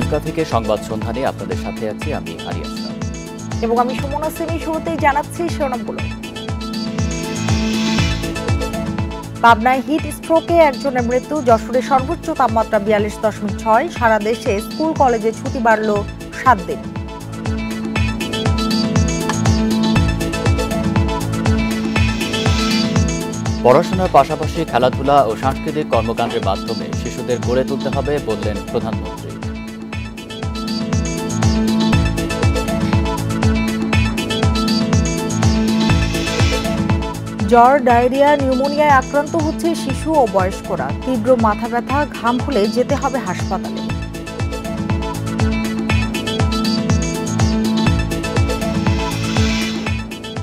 তেজগাঁ থেকে সংবাদ সন্ধানে আপনাদের সাথে আছি আমি আরিয়াস এবং আমি সুমনা সেমি। শুরুতেই জানাচ্ছি শিরোনামগুলো। পাবনায় হিট স্ট্রোকে একজনের মৃত্যু, যশোরে সর্বোচ্চ তাপমাত্রা 42.6। সারা দেশে স্কুল কলেজে ছুটি বাড়ল 7 দিন। পড়াশোনার পাশাপাশি খেলাধুলা ও সাংস্কৃতিক কর্মকাণ্ডের মাধ্যমে শিশুদের গড়ে তুলতে হবে বললেন প্রধানমন্ত্রী। জ্বর, ডায়রিয়া, নিউমোনিয়ায় আক্রান্ত হচ্ছে শিশু ও বয়স্করা। তীব্র মাথা ব্যথা, ঘাম হলে যেতে হবে হাসপাতালে।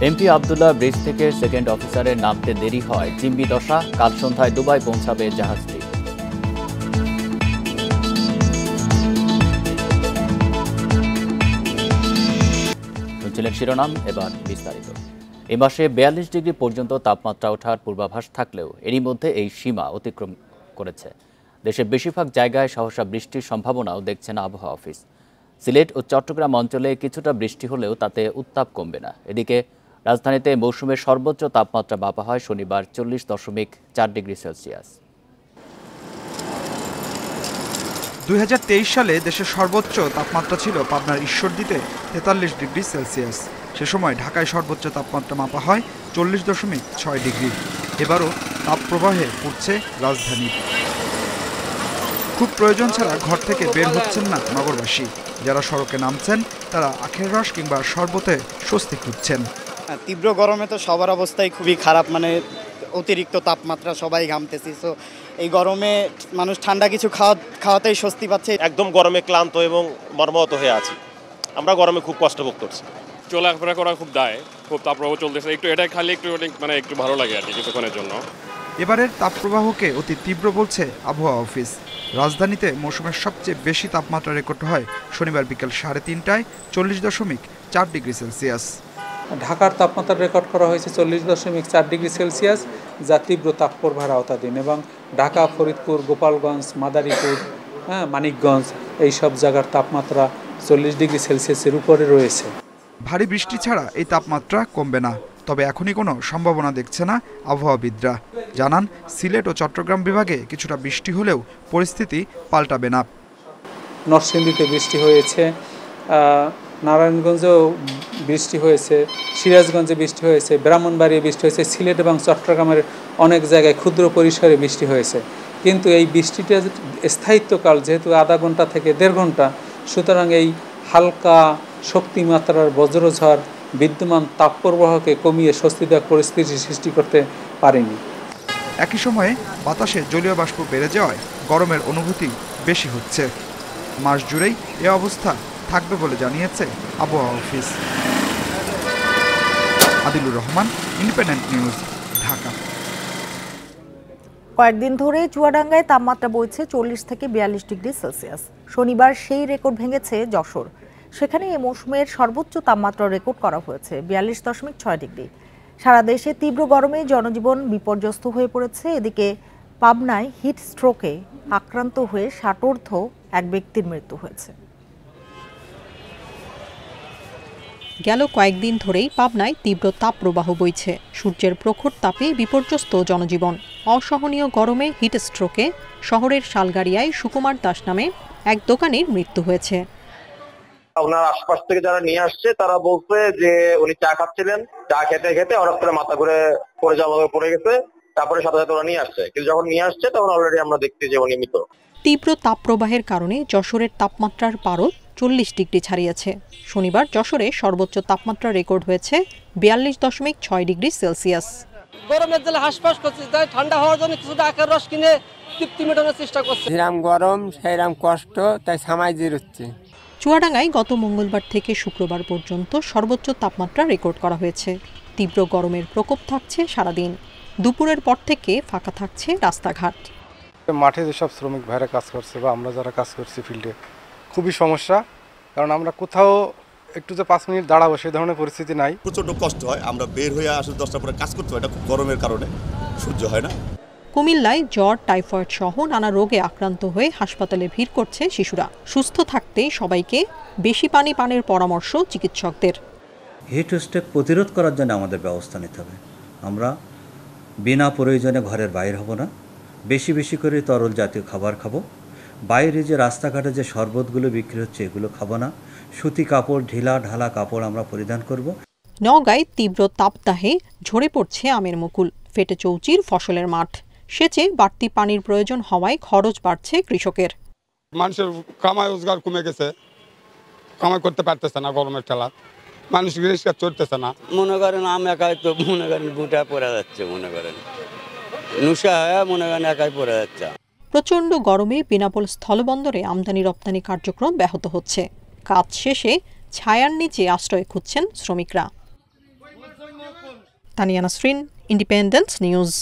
এমপি আবদুল্লাহ ব্রিজ থেকে সেকেন্ড অফিসারের নামতে দেরি হয় জিম্বি দশা, কাল সন্ধ্যায় দুবাই পৌঁছাবে জাহাজটি। শুনছিলেন শিরোনাম, এবার বিস্তারিত। এ মাসে 42 ডিগ্রি পর্যন্ত তাপমাত্রা ওঠার পূর্বাভাস থাকলেও এরই মধ্যে এই সীমা অতিক্রম করেছে। দেশের বেশিরভাগ জায়গায় সহসা বৃষ্টির সম্ভাবনাও দেখছে না আবহাওয়া অফিস। সিলেট ও চট্টগ্রাম অঞ্চলে কিছুটা বৃষ্টি হলেও তাতে উত্তাপ কমবে না। এদিকে রাজধানীতে মৌসুমের সর্বোচ্চ তাপমাত্রা মাপা হয় শনিবার 40.4 ডিগ্রি সেলসিয়াস। 2023 সালে দেশের সর্বোচ্চ তাপমাত্রা ছিল পাবনার ঈশ্বরদীতে 43 ডিগ্রি সেলসিয়াস। সে সময় ঢাকায় সর্বোচ্চ তাপমাত্রা মাপা হয় 40.6 ডিগ্রি। এবারও তাপপ্রবাহে পড়ছে রাজধানী। খুব প্রয়োজন ছাড়া ঘর থেকে বের হচ্ছেন না নগরবাসী। যারা সড়কে নামছেন তারা আখের রস কিংবা শরবতে স্বস্তি খুঁজছেন। তীব্র গরমে তো সবার অবস্থাই খুবই খারাপ, অতিরিক্ত তাপমাত্রা, সবাই ঘামতেছি। সো এই গরমে মানুষ ঠান্ডা কিছু খাওয়াতেই স্বস্তি পাচ্ছে। একদম গরমে ক্লান্ত এবং মর্মাহত হয়ে আছি। আমরা গরমে খুব কষ্ট ভোগ করছি। চলাফেরা করা খুব দায়, খুব তাপপ্রবাহ চলতেছে। এটা খালি একটু ভালো লাগে আর কি কিছুক্ষণের জন্য। এবারের তাপপ্রবাহকে অতি তীব্র বলছে আবহাওয়া অফিস। রাজধানীতে মৌসুমের সবচেয়ে বেশি তাপমাত্রা রেকর্ড হয় শনিবার বিকেল 3:30টায় 40.4 ডিগ্রি সেলসিয়াস। ঢাকার তাপমাত্রা রেকর্ড করা হয়েছে 40.4 ডিগ্রি সেলসিয়াস, যা তীব্র তাপপ্রবাহের আওতাধীন। এবং ঢাকা, ফরিদপুর, গোপালগঞ্জ, মাদারীপুর, মানিকগঞ্জ এইসব জায়গার তাপমাত্রা 40 ডিগ্রি সেলসিয়াসের উপরে রয়েছে। ভারী বৃষ্টি ছাড়া এই তাপমাত্রা কমবে না, তবে এখনই কোনো সম্ভাবনা দেখছে না আবহাওয়াবিদরা। জানান, সিলেট ও চট্টগ্রাম বিভাগে কিছুটা বৃষ্টি হলেও পরিস্থিতি পাল্টাবে না। নরসিংদীতে বৃষ্টি হয়েছে, নারায়ণগঞ্জেও বৃষ্টি হয়েছে, সিরাজগঞ্জে বৃষ্টি হয়েছে, ব্রাহ্মণবাড়িয়ায় বৃষ্টি হয়েছে, সিলেট এবং চট্টগ্রামের অনেক জায়গায় ক্ষুদ্র পরিসরে বৃষ্টি হয়েছে। কিন্তু এই বৃষ্টিটার স্থায়িত্বকাল যেহেতু আধা ঘন্টা থেকে 1.5 ঘন্টা, সুতরাং এই হালকা শক্তিমাত্রার বজ্রঝড় বিদ্যমান তাপপ্রবাহকে কমিয়ে স্বস্তিদায়ক পরিস্থিতি সৃষ্টি করতে পারেনি। একই সময়ে বাতাসে জলীয় বাষ্প বেড়ে যাওয়ায় গরমের অনুভূতি বেশি হচ্ছে। মাস জুড়েই এ অবস্থা থাকবে বলে জানিয়েছে আবহাওয়া office. Adilur Rahman, independent News, Dhaka. কয়েকদিন ধরে চুয়াডাঙ্গায় তাপমাত্রা বইছে 40 থেকে 42 ডিগ্রি সেলসিয়াস। শনিবার সেই রেকর্ড ভেঙেছে যশোর। সেখানে এই মৌসুমের সর্বোচ্চ তাপমাত্রা রেকর্ড করা হয়েছে 42.6 ডিগ্রি। সারা দেশে তীব্র গরমে জনজীবন বিপর্যস্ত হয়ে পড়েছে। এদিকে পাবনায় হিট স্ট্রোকে আক্রান্ত হয়ে 60 এক ব্যক্তির মৃত্যু হয়েছে। গেল কয়েকদিন ধরেই পাবনায় তীব্র তাপপ্রবাহ বইছে। সূর্যের প্রখর তাপে বিপর্যস্ত জনজীবন। অসহনীয় গরমে হিট স্ট্রোকে শহরের শালগাড়িয়ায় সুকুমার দাস নামে এক দোকানের মৃত্যু হয়েছে। ওনার আশপাশ থেকে যারা নিয়ে আসছে তারা বলছে যে উনি চা খাচ্ছিলেন, চা খেতে খেতে হঠাৎ করে মাথা ঘুরে পড়ে গেছে। তারপরে সাথে সাথে ওরা নিয়ে আসছে, কিন্তু যখন নিয়ে আসছে তখন অলরেডি আমরা দেখছি যে উনি মৃত। তীব্র তাপপ্রবাহের কারণে যশোরের তাপমাত্রার পারদ 40 ডিগ্রি ছাড়িয়েছে। শনিবার যশোরে সর্বোচ্চ তাপমাত্রা রেকর্ড হয়েছে 42.6 ডিগ্রি সেলসিয়াস। গরমের জন্য হাসপাস করছে, তাই ঠান্ডা হওয়ার জন্য কিছুটা আখের রস কিনে তৃপ্তি মেটানোর চেষ্টা করছে। যেরাম গরম সেইরাম কষ্ট, তাই সামাই জিরুচ্ছে। চুয়াডাঙ্গায় গত মঙ্গলবার থেকে শুক্রবার পর্যন্ত সর্বোচ্চ তাপমাত্রা রেকর্ড করা হয়েছে। তীব্র গরমের প্রকোপ থাকছে সারাদিন। দুপুরের পর থেকে ফাঁকা থাকছে রাস্তাঘাট। মাঠে যেসব শ্রমিক ভাইরা কাজ করছে বা আমরা যারা কাজ করছি ফিল্ডে, খুবই সমস্যা। কারণ আমরা কোথাও একটু যে 5 মিনিট দাঁড়াবো সেই ধরনের পরিস্থিতি নাই। প্রচণ্ড কষ্ট হয়, আমরা বের হয়ে আসলে 10টার পরে কাজ করতে হয়, এটা খুব গরমের কারণে সহ্য হয় না। কুমিল্লায় জ্বর, টাইফয়েড সহ নানা রোগে আক্রান্ত হয়ে হাসপাতালে ভিড় করছে শিশুরা। সুস্থ থাকতে সবাইকে বেশি পানি পানের পরামর্শ চিকিৎসকদের। হিট স্ট্রোক প্রতিরোধ করার জন্য আমাদের ব্যবস্থা নিতে হবে। আমরা বিনা প্রয়োজনে ঘরের বাইরে হব না, বেশি বেশি করে তরল জাতীয় খাবার খাবো, বাইরে যে রাস্তাঘাটে যে শরবতগুলো বিক্রি হচ্ছে এগুলো খাবো না, সুতি কাপড়, ঢিলা ঢালা কাপড় আমরা পরিধান করব। নওগাঁয় তীব্র তাপদাহে ঝরে পড়ছে আমের মুকুল, ফেটে চৌচির ফসলের মাঠ। সেচে বাড়তি পানির প্রয়োজন হওয়ায় খরচ বাড়ছে কৃষকের। মানুষের কামাই রোজগার কমে গেছে, কামাই করতে পারতেছে না, গরমের ঠেলা মানুষ রিক্সা চড়তেছে না। মনে করেন আম একাই তো মনে করেন বুটা পড়ে যাচ্ছে, মনে করেন নুসা হয়ে মনে করেন একাই পড়ে যাচ্ছে। প্রচণ্ড গরমে বেনাপোল স্থলবন্দরে আমদানি রপ্তানি কার্যক্রম ব্যাহত হচ্ছে। কাজ শেষে ছায়ার নিচে আশ্রয় খুঁজছেন শ্রমিকরা। Tania Nasrin, independence news.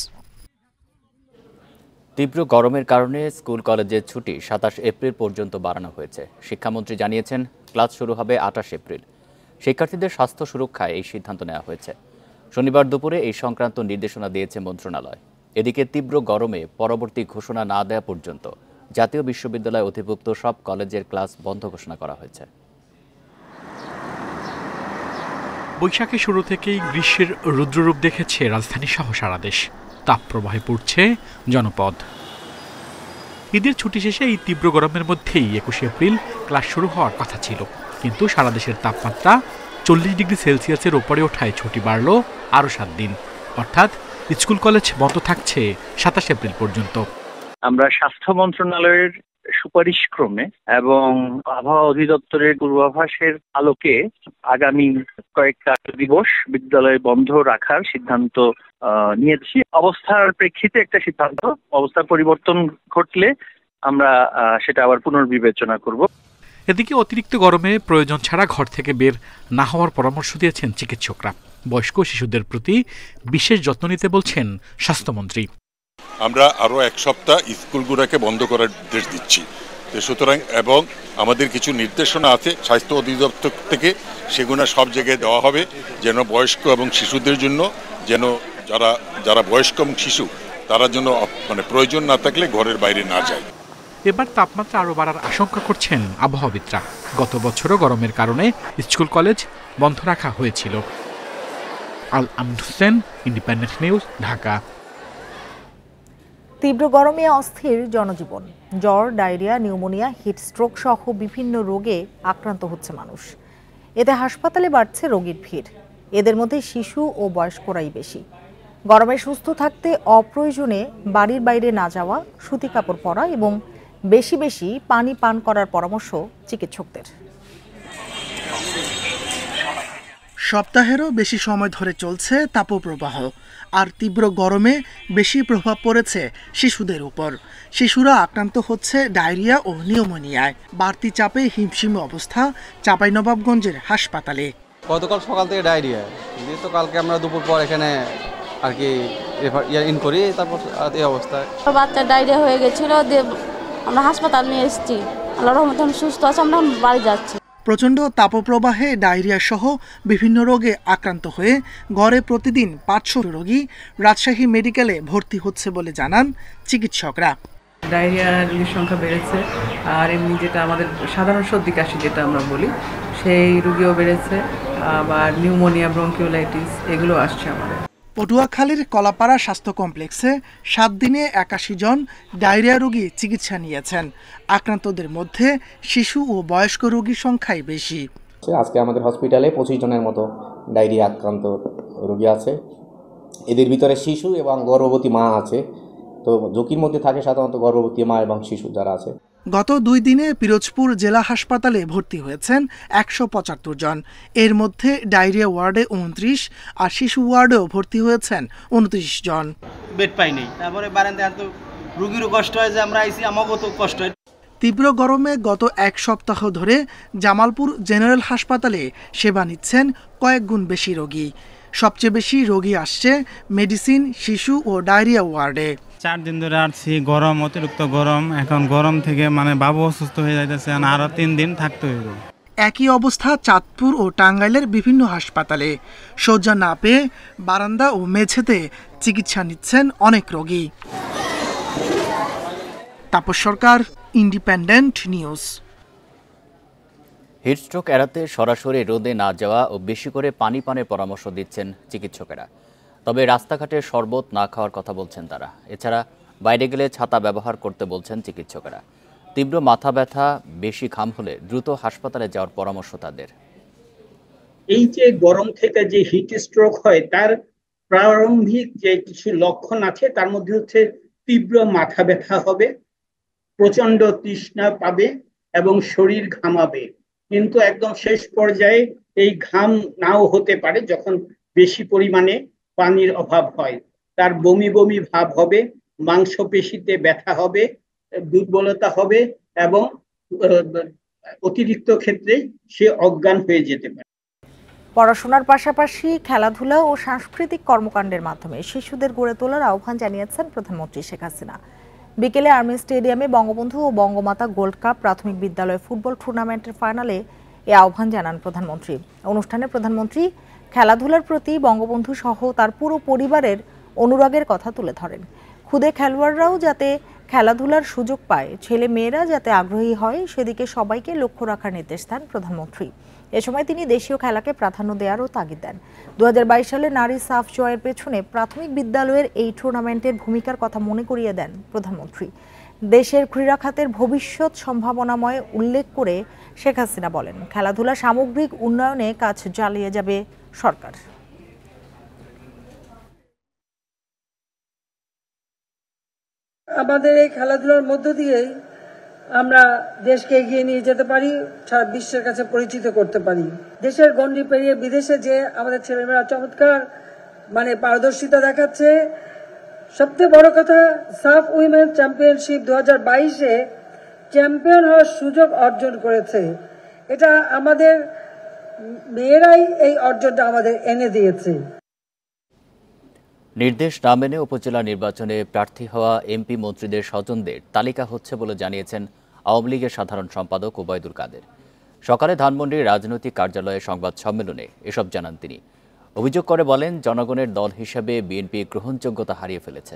তীব্র গরমের কারণে স্কুল কলেজের ছুটি 27 এপ্রিল পর্যন্ত বাড়ানো হয়েছে। শিক্ষামন্ত্রী জানিয়েছেন ক্লাস শুরু হবে 28 এপ্রিল। শিক্ষার্থীদের স্বাস্থ্য সুরক্ষায় এই সিদ্ধান্ত নেওয়া হয়েছে। শনিবার দুপুরে এই সংক্রান্ত নির্দেশনা দিয়েছে মন্ত্রণালয়। এদিকে তীব্র গরমে পরবর্তী ঘোষণা না দেওয়া পর্যন্ত জাতীয় বিশ্ববিদ্যালয় অধিভুক্ত সব কলেজের ক্লাস বন্ধ ঘোষণা করা হয়েছে। বৈশাখের শুরু থেকেই গ্রীষ্মের রুদ্ররূপ দেখেছে রাজধানী সহ সারা দেশ। তাপপ্রবাহে পড়ছে জনপদ। ঈদের ছুটি শেষে এই তীব্র গরমের মধ্যেই 21 এপ্রিল ক্লাস শুরু হওয়ার কথা ছিল, কিন্তু সারা দেশের তাপমাত্রা 40 ডিগ্রি সেলসিয়াসের ওপরে ওঠায় ছুটি বাড়ল আরও 7 দিন, অর্থাৎ স্কুল কলেজ বন্ধ থাকছে 27 এপ্রিল পর্যন্ত। আমরা স্বাস্থ্য মন্ত্রণালয়ের সুপারিশ ক্রমে এবং আবহাওয়া অধিদপ্তরের পূর্বাভাসের আলোকে আগামী কয়েকটা দিবস বিদ্যালয় বন্ধ রাখার সিদ্ধান্ত নিয়েছি। অবস্থার প্রেক্ষিতে একটা সিদ্ধান্ত, অবস্থার পরিবর্তন ঘটলে আমরা সেটা আবার পুনর্বিবেচনা করব। এদিকে অতিরিক্ত গরমে প্রয়োজন ছাড়া ঘর থেকে বের না হওয়ার পরামর্শ দিয়েছেন চিকিৎসকরা। বয়স্ক শিশুদের প্রতি বিশেষ যত্ন নিতে বলছেন স্বাস্থ্যমন্ত্রী। আমরা আরও 1 সপ্তাহ স্কুলগুলোকে বন্ধ করার নির্দেশ দিচ্ছি। সুতরাং এবং আমাদের কিছু নির্দেশনা আছে স্বাস্থ্য অধিদপ্তর থেকে, সেগুলো সব জায়গায় দেওয়া হবে যেন বয়স্ক এবং শিশুদের জন্য, যেন যারা বয়স্ক এবং শিশু তারা যেন প্রয়োজন না থাকলে ঘরের বাইরে না যায়। এবার তাপমাত্রা আরও বাড়ার আশঙ্কা করছেন আবহাওয়াবিদরা। গত বছরও গরমের কারণে স্কুল কলেজ বন্ধ রাখা হয়েছিল। আল আমিন হোসেন, ইন্ডিপেন্ডেন্স নিউজ, ঢাকা। তীব্র গরমে অস্থির জনজীবন। জ্বর, ডায়রিয়া, নিউমোনিয়া, হিট স্ট্রোক সহ বিভিন্ন রোগে আক্রান্ত হচ্ছে মানুষ। এতে হাসপাতালে বাড়ছে রোগীর ভিড়। এদের মধ্যে শিশু ও বয়স্করাই বেশি। গরমে সুস্থ থাকতে অপ্রয়োজনে বাড়ির বাইরে না যাওয়া, সুতি কাপড় পরা এবং বেশি বেশি পানি পান করার পরামর্শ চিকিৎসকদের। সপ্তাহেরও বেশি সময় ধরে চলছে তাপপ্রবাহ। আর তীব্র গরমে বেশি প্রভাব পড়েছে শিশুদের উপর। শিশুরা আক্রান্ত হচ্ছে ডায়রিয়া ও নিউমোনিয়ায়। বাড়তি চাপে হিমশিম অবস্থা চাঁপাইনবাবগঞ্জের হাসপাতালে। গতকাল সকাল থেকে ডায়রিয়া, তো কালকে আমরা দুপুর পর এখানে আর কি ইন করি, তারপর এই অবস্থায় বাচ্চার ডায়রিয়া হয়ে গেছিল, আমরা হাসপাতাল নিয়ে এসেছি। আল্লাহর রহমতে আমি সুস্থ আছি, আমরা বাড়ি যাচ্ছি। প্রচণ্ড তাপপ্রবাহে ডায়রিয়া সহ বিভিন্ন রোগে আক্রান্ত হয়ে গড়ে প্রতিদিন 500 রোগী রাজশাহী মেডিকেলে ভর্তি হচ্ছে বলে জানান চিকিৎসকরা। ডায়রিয়া রোগীর সংখ্যা বেড়েছে, আর এমনি যেটা আমাদের সাধারণ সর্দি কাশি যেটা আমরা বলি সেই রোগীও বেড়েছে, আবার নিউমোনিয়া, ব্রঙ্কিওলাইটিস এগুলো আসছে আমাদের। পটুয়াখালীর কলাপাড়া স্বাস্থ্য কমপ্লেক্সে 7 দিনে 81 জন ডায়রিয়া রোগী চিকিৎসা নিয়েছেন। আক্রান্তদের মধ্যে শিশু ও বয়স্ক রোগীর সংখ্যাই বেশি। আজকে আমাদের হসপিটালে 25 জনের মতো ডায়রিয়া আক্রান্ত রোগী আছে। এদের ভিতরে শিশু এবং গর্ভবতী মা আছে। তো ঝুঁকির মধ্যে থাকে সাধারণত গর্ভবতী মা এবং শিশু যারা আছে। গত 2 দিনে পিরোজপুর জেলা হাসপাতালে ভর্তি হয়েছেন 175 জন। এর মধ্যে ডায়রিয়া ওয়ার্ডে 29 আর শিশু ওয়ার্ডেও ভর্তি হয়েছেন 29 জন। বেড পাই নেই, তারপরে বারান্দায় তো রোগীরও কষ্ট হয়, যে আমরা আইসি আমাকেও তো কষ্ট হয়। তীব্র গরমে গত 1 সপ্তাহ ধরে জামালপুর জেনারেল হাসপাতালে সেবা নিচ্ছেন কয়েক গুণ বেশি রোগী। সবচেয়ে বেশি রোগী আসছে মেডিসিন, শিশু ও ডায়রিয়া ওয়ার্ডে। 4 দিন ধরে আসছি, গরম, অতিরিক্ত গরম। এখন গরম থেকে বাবু অসুস্থ হয়ে যাইতেছে, আরো 3 দিন থাকতে হইব। একই অবস্থা চাঁদপুর ও টাঙ্গাইলের বিভিন্ন হাসপাতালে। শয্যা না পেয়ে বারান্দা ও মেঝেতে চিকিৎসা নিচ্ছেন অনেক রোগী। তাপস সরকার, ইন্ডিপেন্ডেন্ট নিউজ। হিটস্ট্রোক এড়াতে সরাসরি রোদে না যাওয়া ও বেশি করে পানি পানের পরামর্শ দিচ্ছেন চিকিৎসকেরা। তবে রাস্তাঘাটে শরবত না খাওয়ার কথা বলছেন তারা। এছাড়া বাইরে গেলে ছাতা ব্যবহার করতে বলছেন চিকিৎসকেরা। তীব্র মাথা ব্যথা, বেশি ঘাম হলে দ্রুত হাসপাতালে যাওয়ার পরামর্শ তাদের। এই যে গরম থেকে যে হিট স্ট্রোক হয় তার প্রারম্ভিক যে কিছু লক্ষণ আছে, তার মধ্যে হচ্ছে তীব্র মাথা ব্যথা হবে, প্রচন্ড তৃষ্ণা পাবে এবং শরীর ঘামাবে। কিন্তু একদম শেষ পর্যায়ে এই ঘাম নাও হতে পারে যখন বেশি পরিমাণে পানির অভাব হয়। তার বমি বমি ভাব হবে, মাংসপেশিতে ব্যথা হবে, দুর্বলতা হবে এবং অতিরিক্ত ক্ষেত্রে সে অজ্ঞান হয়ে যেতে পারে। পড়াশোনার পাশাপাশি খেলাধুলা ও সাংস্কৃতিক কর্মকাণ্ডের মাধ্যমে শিশুদের গড়ে তোলার আহ্বান জানিয়েছেন প্রধানমন্ত্রী শেখ হাসিনা। বিকেলে আর্মি স্টেডিয়ামে বঙ্গবন্ধু ও বঙ্গমাতা গোল্ড কাপ প্রাথমিক বিদ্যালয় ফুটবল টুর্নামেন্টের ফাইনালে এ আহ্বান জানান প্রধানমন্ত্রী। অনুষ্ঠানে প্রধানমন্ত্রী খেলাধুলার প্রতি বঙ্গবন্ধু সহ তার পুরো পরিবারের অনুরাগের কথা তুলে ধরেন। খুদে খেলোয়াড়রাও যাতে খেলাধুলার সুযোগ পায়, ছেলে মেয়েরা যাতে আগ্রহী হয়, সেদিকে সবাইকে লক্ষ্য রাখার নির্দেশ দেন প্রধানমন্ত্রী। এ সময় তিনি দেশীয় খেলাকে প্রাধান্য দেওয়ারও তাগিদ দেন। 2022 সালে নারী সাফ জয়ের পেছনে প্রাথমিক বিদ্যালয়ের এই টুর্নামেন্টের ভূমিকার কথা মনে করিয়ে দেন প্রধানমন্ত্রী। দেশের ক্রীড়া খাতের ভবিষ্যৎ সম্ভাবনাময় উল্লেখ করে শেখ হাসিনা বলেন, খেলাধুলা সামগ্রিক উন্নয়নে কাজ চালিয়ে যাবে সরকার। আমাদের এই খেলাধুলার মধ্য দিয়েই আমরা দেশকে এগিয়ে নিয়ে যেতে পারি, সারা বিশ্বের কাছে পরিচিত করতে পারি। দেশের গণ্ডি পেরিয়ে বিদেশে যে আমাদের ছেলেমেয়েরা চমৎকার পারদর্শিতা দেখাচ্ছে। সবচেয়ে বড় কথা, সাফ উইমেন চ্যাম্পিয়নশিপ 2022-এ চ্যাম্পিয়ন হওয়ার সুযোগ অর্জন করেছে। এটা আমাদের মেয়েরাই এই অর্জনটা আমাদের এনে দিয়েছে। নির্দেশ না মেনে উপজেলা নির্বাচনে প্রার্থী হওয়া এমপি মন্ত্রীদের স্বজনদের তালিকা হচ্ছে বলে জানিয়েছেন আওয়ামী লীগের সাধারণ সম্পাদক ওবায়দুল কাদের। সকালে ধানমন্ডির রাজনৈতিক কার্যালয়ে সংবাদ সম্মেলনে এসব জানান তিনি। অভিযোগ করে বলেন, জনগণের দল হিসেবে বিএনপি গ্রহণযোগ্যতা হারিয়ে ফেলেছে।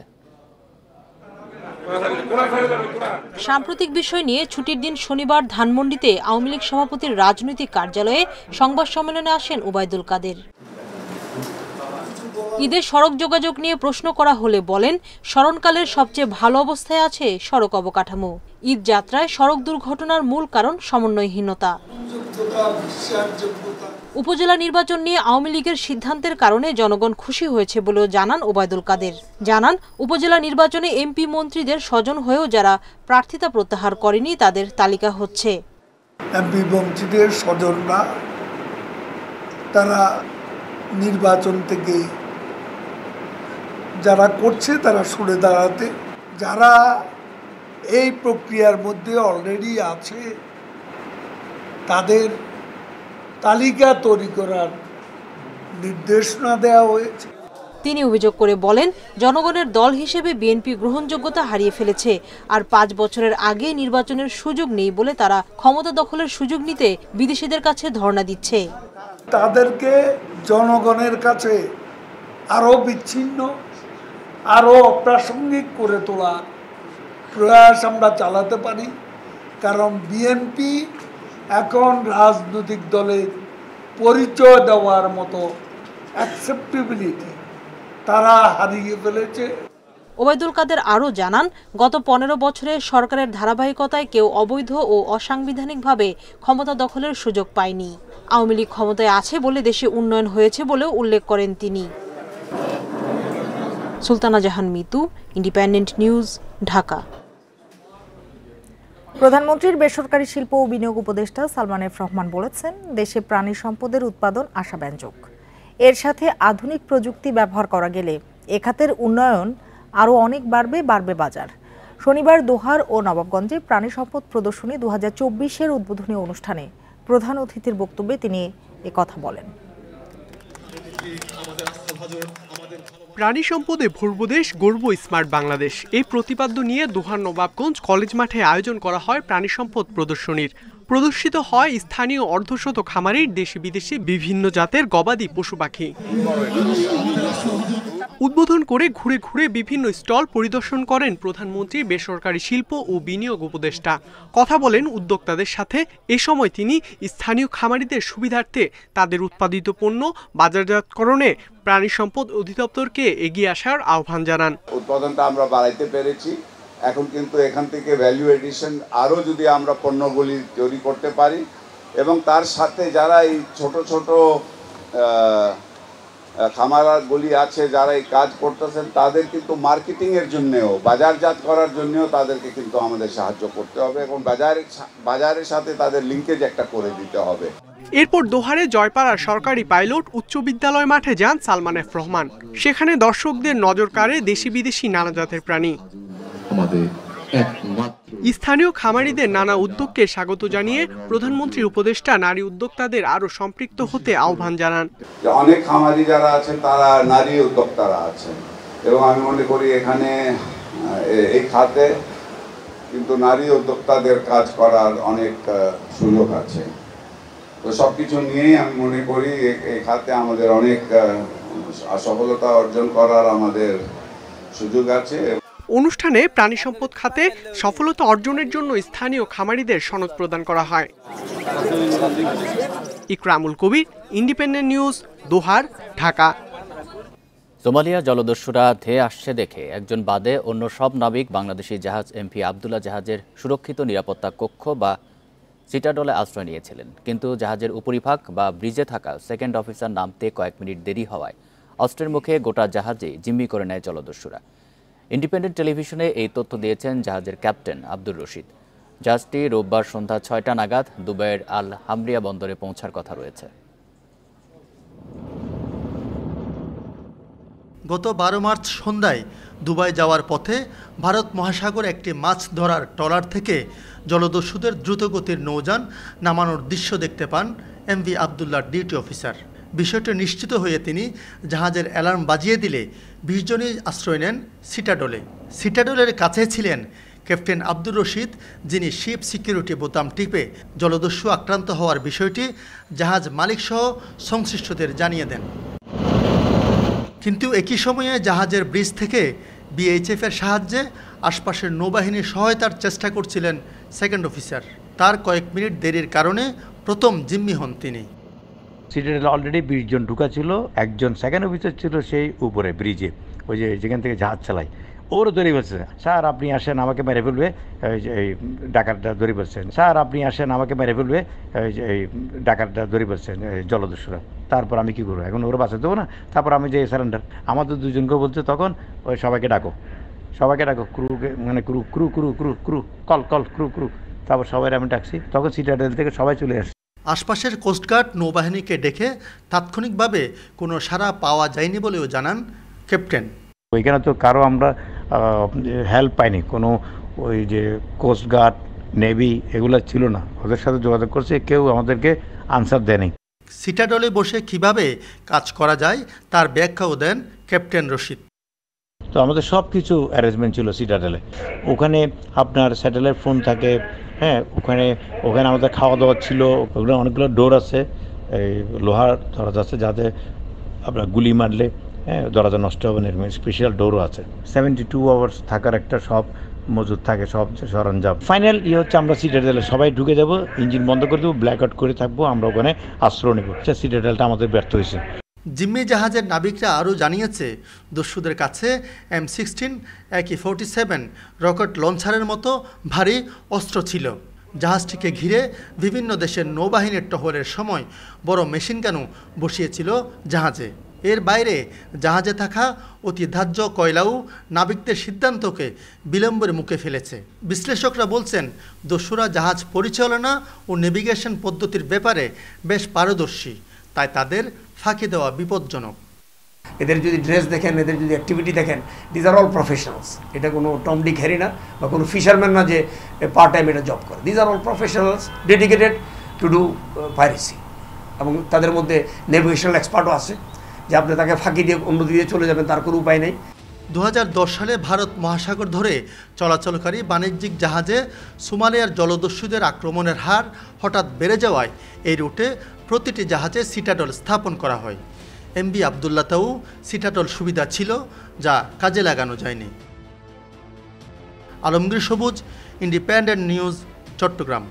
সাম্প্রতিক বিষয় নিয়ে ছুটির দিন শনিবার ধানমন্ডিতে আওয়ামী লীগ সভাপতির রাজনৈতিক কার্যালয়ে সংবাদ সম্মেলনে আসেন ওবায়দুল কাদের। ঈদে সড়ক যোগাযোগ নিয়ে প্রশ্ন করা হলে বলেন, স্মরণকালের সবচেয়ে ভালো অবস্থায় আছে সড়ক অবকাঠামো। ঈদ যাত্রায় সড়ক দুর্ঘটনার মূল কারণ সমন্বয়হীনতা। উপজেলা নির্বাচন নিয়ে আওয়ামী লীগের সিদ্ধান্তের কারণে জনগণ খুশি হয়েছে বলেও জানান ওবায়দুল কাদের। জানান, উপজেলা নির্বাচনে এমপি মন্ত্রীদের স্বজন হয়েও যারা প্রার্থিতা প্রত্যাহার করেনি তাদের তালিকা হচ্ছে। এমপি মন্ত্রীদের স্বজনরা তারা নির্বাচন থেকে যারা করছে তারা সরে দাঁড়াতে, যারা এই প্রক্রিয়ার মধ্যে অলরেডি আছে তাদের তালিকা তৈরি করার নির্দেশনা দেওয়া হয়েছে। তিনি অভিযোগ করে বলেন, জনগণের দল হিসেবে বিএনপি গ্রহণযোগ্যতা হারিয়ে ফেলেছে, আর 5 বছরের আগে নির্বাচনের সুযোগ নেই বলে তারা ক্ষমতা দখলের সুযোগ নিতে বিদেশিদের কাছে ধর্ণা দিচ্ছে। তাদেরকে জনগণের কাছে আরো বিচ্ছিন্ন, আরো অপ্রাসঙ্গিক করে তোলার প্রয়াস আমরা চালাতে পারি। কারণ বিএনপি এখন রাজনৈতিক দলের পরিচয় দেওয়ার মতো অ্যাকসেপ্টেবিলিটি তারা হারিয়ে ফেলেছে। ওবায়দুল কাদের আরও জানান, গত 15 বছরে সরকারের ধারাবাহিকতায় কেউ অবৈধ ও অসাংবিধানিকভাবে ক্ষমতা দখলের সুযোগ পায়নি। আওয়ামী লীগ ক্ষমতায় আছে বলে দেশে উন্নয়ন হয়েছে বলেও উল্লেখ করেন তিনি। Sultana Jahan Mitu, Independent News, Dhaka. প্রধানমন্ত্রীর বেসরকারি শিল্প ও বিনিয়োগ উপদেষ্টা সালমান এফ রহমান বলেছেন, দেশে প্রাণী সম্পদের উৎপাদন আশাব্যঞ্জক। এর সাথে আধুনিক প্রযুক্তি ব্যবহার করা গেলে এ খাতের উন্নয়ন আরও অনেক বাড়বে বাজার। শনিবার দোহার ও নবাবগঞ্জে প্রাণী সম্পদ প্রদর্শনী 2024-এর উদ্বোধনী অনুষ্ঠানে প্রধান অতিথির বক্তব্যে তিনি একথা বলেন। প্রাণী সম্পদে ভরপুর দেশ, গর্ব স্মার্ট বাংলাদেশ, এই প্রতিপাদ্য নিয়ে দোহার নবাবগঞ্জ কলেজ মাঠে আয়োজন করা হয় প্রাণী সম্পদ প্রদর্শনীর। প্রদর্শিত হয় স্থানীয় অর্ধশত খামারির দেশি বিদেশি বিভিন্ন জাতের গবাদি পশু পাখি। উদ্বোধন করে ঘুরে ঘুরে বিভিন্ন স্টল পরিদর্শন করেন প্রধানমন্ত্রী বেসরকারি শিল্প ও বিনিয়োগ উপদেষ্টা। কথা বলেন উদ্যোক্তাদের সাথে। এ সময় তিনি স্থানীয় খামারিদের সুবিধার্থে তাদের উৎপাদিত পণ্য বাজারজাতকরণে প্রাণী সম্পদ অধিদপ্তরকে এগিয়ে আসার আহ্বান জানান। উৎপাদনটা আমরা বাড়াইতে পেরেছি, এখন কিন্তু এখান থেকে ভ্যালু এডিশন আরও যদি আমরা পণ্যগুলি তৈরি করতে পারি এবং তার সাথে যারা এই ছোট ছোট খামারগুলি আছে যারা এই কাজ করতেছেন তাদের কিন্তু মার্কেটিংয়ের জন্যেও বাজারজাত করার জন্যও তাদেরকে কিন্তু আমাদের সাহায্য করতে হবে এবং বাজারের সাথে তাদের লিঙ্কেজ একটা করে দিতে হবে। এরপর দোহারে জয়পাড়ার সরকারি পাইলট উচ্চ বিদ্যালয় মাঠে যান সালমান এফ রহমান। সেখানে দর্শকদের নজর কাড়ে দেশি বিদেশি নানা জাতের প্রাণী। স্থানীয় খামারিদের নানা উদ্যোগকে স্বাগত জানিয়ে প্রধানমন্ত্রীর উপদেষ্টা নারী উদ্যোক্তাদের আরো সম্পৃক্ত হতে আহ্বান জানান। অনেক খামারি যারা আছেন তারা নারী উদ্যোক্তারা আছেন এবং আমি মনে করি এখানে এই খাতে কিন্তু নারী উদ্যোক্তাদের কাজ করার অনেক সুযোগ আছে। তো সবকিছু নিয়েই আমি মনে করি এই খাতে আমাদের অনেক সফলতা অর্জন করার আমাদের সুযোগ আছে। অনুষ্ঠানে প্রাণী সম্পদ খাতে সফলতা অর্জনের জন্য স্থানীয় খামারিদের সনদ প্রদান করা হয়। ইকরামুল কবির, ইন্ডিপেন্ডেন্ট নিউজ, দোহার, ঢাকা। সোমালিয়া জলদস্যুরা ধেয়ে আসছে দেখে একজন বাদে অন্য সব নাবিক বাংলাদেশি জাহাজ এমভি আবদুল্লাহ জাহাজের সুরক্ষিত নিরাপত্তা কক্ষ বা সিটাডলে আশ্রয় নিয়েছিলেন। কিন্তু জাহাজের উপরিভাগ বা ব্রিজে থাকা সেকেন্ড অফিসার নামতে কয়েক মিনিট দেরি হওয়ায় অস্ত্রের মুখে গোটা জাহাজে জিম্মি করে নেয় জলদস্যুরা। ইন্ডিপেন্ডেন্ট টেলিভিশনে এই তথ্য দিয়েছেন জাহাজের ক্যাপ্টেন আব্দুর রশিদ। জাহাজটি রোববার সন্ধ্যা ৬টা নাগাদ দুবাইয়ের আল হামরিয়া বন্দরে পৌঁছার কথা রয়েছে। গত 12 মার্চ সন্ধ্যায় দুবাই যাওয়ার পথে ভারত মহাসাগরে একটি মাছ ধরার ট্রলার থেকে জলদস্যুদের দ্রুতগতির নৌযান নামানোর দৃশ্য দেখতে পান এমভি আবদুল্লাহ ডিউটি অফিসার। বিষয়টি নিশ্চিত হয়ে তিনি জাহাজের অ্যালার্ম বাজিয়ে দিলে 20 জনই আশ্রয় নেন সিটাডলে। সিটাডলের কাছে ছিলেন ক্যাপ্টেন আব্দুর রশিদ, যিনি শিপ সিকিউরিটি বোতাম টিপে জলদস্যু আক্রান্ত হওয়ার বিষয়টি জাহাজ মালিকসহ সংশ্লিষ্টদের জানিয়ে দেন। কিন্তু একই সময়ে জাহাজের ব্রিজ থেকে বিএইচএফের সাহায্যে আশপাশের নৌবাহিনীর সহায়তার চেষ্টা করছিলেন সেকেন্ড অফিসার। তার কয়েক মিনিট দেরির কারণে প্রথম জিম্মি হন তিনি। সিটাডেলে অলরেডি 20 জন ঢুকা ছিল, একজন সেকেন্ড অফিসার ছিল সেই উপরে ব্রিজে, ওই যে যেখান থেকে জাহাজ চালায়, ওরও ধরে বলছে, স্যার আপনি আসেন আমাকে মেরে ফেলবে, এই ডাকাতটা ধরে বলছেন, স্যার আপনি আসেন আমাকে মেরে ফেলবে, এই ডাকাতটা ধরে বলছেন জলদস্যুরা। তারপর আমি কী করবো, এখন ওরা বাঁচাতে দেবো না, তারপর আমি যে সারেন্ডার। আমাদের দুজনকে বলছে তখন ওই সবাইকে ডাকো ক্রুকে, মানে crew crew crew crew crew call call crew crew, তারপর সবাই আমি ডাকছি, তখন সিটাডেল থেকে সবাই চলে আসছে। আশপাশের কোস্টগার্ড নৌবাহিনীকে ডেকে তাৎক্ষণিকভাবে কোনো সাড়া পাওয়া যায়নি বলেও জানান ক্যাপ্টেন। ওইখানে তো কারো আমরা হেল্প পাইনি, কোনো ওই যে কোস্টগার্ড নেভি এগুলো ছিল না, ওদের সাথে যোগাযোগ করছে, কেউ আমাদেরকে আনসার দেয়নি। সিটাডলে বসে কিভাবে কাজ করা যায় তার ব্যাখ্যাও দেন ক্যাপ্টেন রশিদ। তো আমাদের সব কিছু অ্যারেঞ্জমেন্ট ছিল সিটাডেলে। ওখানে আপনার স্যাটেলাইট ফোন থাকে, হ্যাঁ, ওখানে আমাদের খাওয়া দাওয়া ছিল, ওখানে অনেকগুলো ডোর আছে, এই লোহার দরজা আছে যাতে আপনার গুলি মারলে দরজা নষ্ট হবে না, স্পেশাল ডোরও আছে। 72 আওয়ার্স থাকার একটা সব মজুদ থাকে, সব সরঞ্জাম। ফাইনাল হচ্ছে আমরা সিটাডেলে সবাই ঢুকে যাবো, ইঞ্জিন বন্ধ করে দেবো, ব্ল্যাক আউট করে থাকবো, আমরা ওখানে আশ্রয় নেব। সিটাডেলটা আমাদের ব্যর্থ হয়েছে। জিম্মি জাহাজের নাবিকরা আরও জানিয়েছে দস্যুদের কাছে M16, AK-47 রকেট লঞ্চারের মতো ভারী অস্ত্র ছিল। জাহাজটিকে ঘিরে বিভিন্ন দেশের নৌবাহিনীর টহলের সময় বড় মেশিনগানও বসিয়েছিল জাহাজে। এর বাইরে জাহাজে থাকা অতি ধার্য কয়লাও নাবিকদের সিদ্ধান্তকে বিলম্বের মুখে ফেলেছে। বিশ্লেষকরা বলছেন দস্যুরা জাহাজ পরিচালনা ও নেভিগেশন পদ্ধতির ব্যাপারে বেশ পারদর্শী, তাই তাদের ফাঁকি দেওয়া বিপজ্জনক। এদের যদি ড্রেস দেখেন, এদের যদি অ্যাক্টিভিটি দেখেন, দিজ আর অল প্রফেশনালস। এটা কোনো টম ডিক হ্যারি না বা কোনো ফিশারম্যান না যে পার্ট টাইম এটা জব করে। These are all professionals dedicated to do piracy, এবং তাদের মধ্যে নেভিগেশনাল এক্সপার্টও আছে, যে আপনি তাকে ফাঁকি দিয়ে অন্য দিকে চলে যাবেন তার কোনো উপায় নেই। 2010 সালে ভারত মহাসাগর ধরে চলাচলকারী বাণিজ্যিক জাহাজে সোমালিয়ার জলদস্যুদের আক্রমণের হার হঠাৎ বেড়ে যাওয়ায় এই রুটে প্রতিটি জাহাজে সিটাডল স্থাপন করা হয়। এমভি আবদুল্লাতেও সিটাটল সুবিধা ছিল, যা কাজে লাগানো যায়নি। আলমগীর সবুজ, ইন্ডিপেন্ডেন্ট নিউজ, চট্টগ্রাম।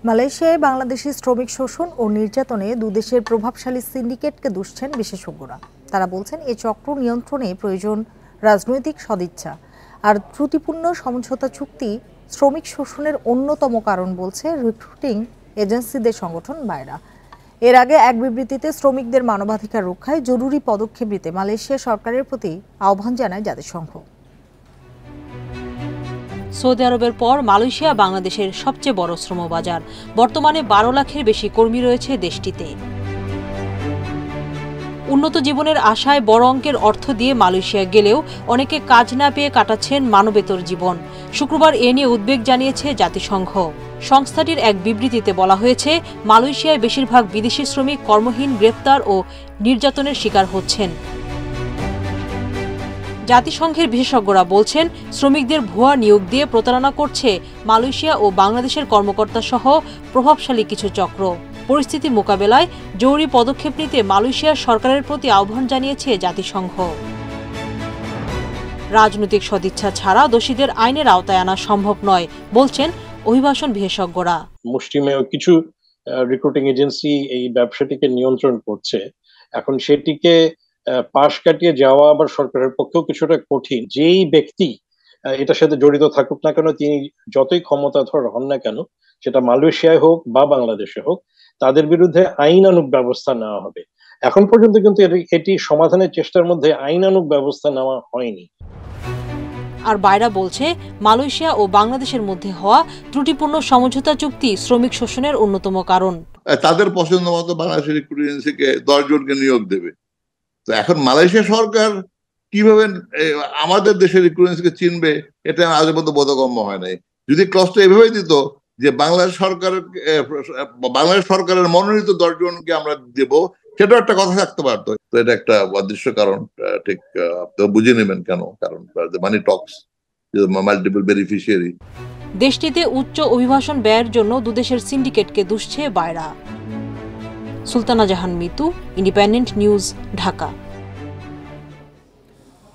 মালয়েশিয়ায় বাংলাদেশি শ্রমিক শোষণ ও নির্যাতনে দুদেশের প্রভাবশালী সিন্ডিকেটকে দুষছেন বিশেষজ্ঞরা। তারা বলছেন এই চক্র নিয়ন্ত্রণে প্রয়োজন রাজনৈতিক সদিচ্ছা, আর ত্রুটিপূর্ণ সমঝোতা চুক্তি শ্রমিক শোষণের অন্যতম কারণ বলছে রিক্রুটিং এজেন্সিদের সংগঠন বায়রা। এর আগে এক বিবৃতিতে শ্রমিকদের মানবাধিকার রক্ষায় জরুরি পদক্ষেপ নিতে মালয়েশিয়া সরকারের প্রতি আহ্বান জানায় জাতিসংঘ। সৌদি আরবের পর মালয়েশিয়া বাংলাদেশের সবচেয়ে বড় শ্রমবাজার। বর্তমানে 12 লাখের বেশি কর্মী রয়েছে দেশটিতে। উন্নত জীবনের আশায় বড় অঙ্কের অর্থ দিয়ে মালয়েশিয়া গেলেও অনেকে কাজ না পেয়ে কাটাচ্ছেন মানবেতর জীবন। শুক্রবার এ নিয়ে উদ্বেগ জানিয়েছে জাতিসংঘ। সংস্থাটির এক বিবৃতিতে বলা হয়েছে, মালয়েশিয়ায় বেশিরভাগ বিদেশি শ্রমিক কর্মহীন, গ্রেপ্তার ও নির্যাতনের শিকার হচ্ছেন। জাতিসংঘের বিশেষজ্ঞরা বলছেন, শ্রমিকদের ভুয়া নিয়োগ দিয়ে প্রতারণা করছে মালয়েশিয়া ও বাংলাদেশের কর্মকর্তা সহ প্রভাবশালী কিছু চক্র। পরিস্থিতি মোকাবেলায় জরুরি পদক্ষেপ নিতে মালয়েশিয়ার সরকারের প্রতি আহ্বান জানিয়েছে জাতিসংঘ। রাজনৈতিক সদিচ্ছা ছাড়া দোষীদের আইনের আওতায় আনা সম্ভব নয় বলছেন অভিবাসন বিশেষজ্ঞরা। মুষ্টিমেয় কিছু রিক্রুটিং এজেন্সি এই ব্যবসাটিকে নিয়ন্ত্রণ করছে। এখন সেটিকে পাশ কাটিয়ে যাওয়া আবার সরকারের পক্ষেও কিছুটা কঠিন। যেই ব্যক্তি এটার সাথে জড়িত থাকুক না কেন, তিনি যতই ক্ষমতাধর হন না কেন, সেটা মালয়েশিয়ায় হোক বা বাংলাদেশে হোক, তাদের বিরুদ্ধে আইনানুগ ব্যবস্থা নেওয়া হবে। এখন পর্যন্ত কিন্তু এটি সমাধানের চেষ্টার মধ্যে আইনানুগ ব্যবস্থা নেওয়া হয়নি। আর বায়রা বলছে, মালয়েশিয়া ও বাংলাদেশের মধ্যে হওয়া ত্রুটিপূর্ণ সমঝোতা চুক্তি শ্রমিক শোষণের অন্যতম কারণ। তাদের পছন্দ মতো বাংলাদেশের রিক্রুটিং এজেন্সিকে 10 জনকে নিয়োগ দেবে। তো এখন মালয়েশিয়া সরকার কিভাবে আমাদের দেশের রিক্রুটিং এজেন্সিকে চিনবে, এটা আজ পর্যন্ত বোধগম্য হয় নাই। যদি ক্লসটা এভাবেই দিত যে বাংলাদেশ সরকারের মনোনীত 10 জনকে আমরা দেব, সেটা একটা কথা থাকতে পারতো। তো এটা একটা অদৃশ্য কারণ, ঠিক বুঝে নেবেন কেন, কারণ মানি টক্স, মাল্টিপল বেনিফিশিয়ারি। দেশটিতে উচ্চ অভিবাসন ব্যয়ের জন্য দুদেশের সিন্ডিকেটকে দুষছে BAIRA. Sultana Jahan Mitu, Independent News, Dhaka.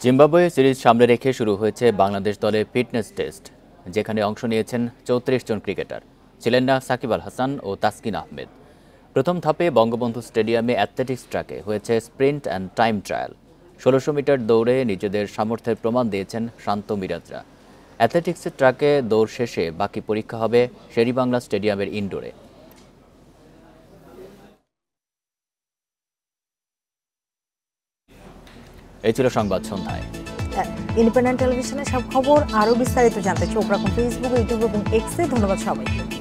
Zimbabwe series সামনে রেখে শুরু হয়েছে বাংলাদেশ দলের ফিটনেস টেস্ট, যেখানে অংশ নিয়েছেন 34 জন ক্রিকেটার। ছিলেন না সাকিব আল হাসান ও তাসকিন আহমেদ। প্রথম ধাপে বঙ্গবন্ধু স্টেডিয়ামে অ্যাথলেটিক্স ট্র্যাকে হয়েছে sprint and time trial. 1600 meter দৌড়ে নিজেদের সামর্থ্যের প্রমাণ দিয়েছেন শান্ত মিরাজরা। অ্যাথলেটিক্সের ট্র্যাকে দৌড় শেষে বাকি পরীক্ষা হবে শেরেবাংলা স্টেডিয়ামের ইনডোরে। এই ছিল সংবাদ সন্ধ্যায়। ইন্ডিপেন্ডেন্ট টেলিভিশনের সব খবর আরও বিস্তারিত জানতে চোখ রাখুন ফেসবুক, ইউটিউব এবং এক্সে। ধন্যবাদ সবাইকে।